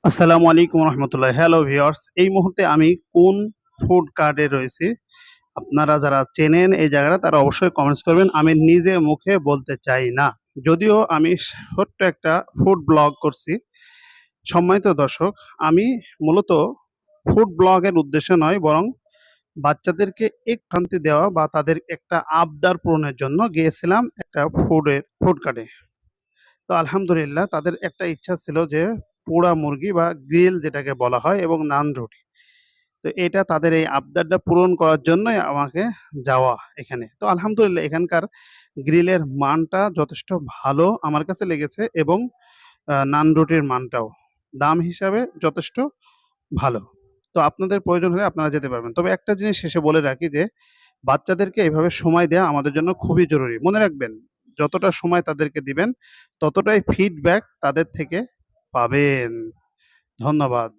আসসালামু আলাইকুম রহমতুল্লাহ। Hello viewers, এই মুহূর্তে আমি কোন ফুড কার্টে রয়েছি? আপনারা যারা চেনেন এই জায়গাটা তারা অবশ্যই কমেন্টস করবেন। আমি নিজে মুখে বলতে চাই না। যদিও আমি ছোট্ট একটা ফুড ব্লগ করছি। সম্মানিত দর্শক, আমি মূলত ফুড ব্লগের উদ্দেশ্যে নয়, বরং বাচ্চাদেরকে একটু শান্তি দেওয়া বা তাদের একটা আবদার পূরণের জন্য গিয়েছিলাম একটা ফুড কার্টে। তো আলহামদুলিল্লাহ তাদের একটা ইচ্ছা ছিল যে পোড়া মুরগি বা গ্রিল যেটাকে বলা হয় এবং নান রুটি। তো এটা তাদের এই আবদারটা পূরণ করার জন্যই আমাকে যাওয়া এখানে। তো আলহামদুলিল্লাহ এখানকার গ্রিলের মানটা যথেষ্ট ভালো আমার কাছে লেগেছে এবং নান রুটির মানটাও দাম হিসাবে যথেষ্ট ভালো। তো আপনাদের প্রয়োজন হলে আপনারা যেতে পারবেন। তবে একটা জিনিস শেষে বলে রাখি যে বাচ্চাদেরকে এভাবে সময় দেয়া আমাদের জন্য খুবই জরুরি। মনে রাখবেন, যতটা সময় তাদেরকে দিবেন, ততটাই ফিডব্যাক তাদের থেকে পাবেন। ধন্যবাদ।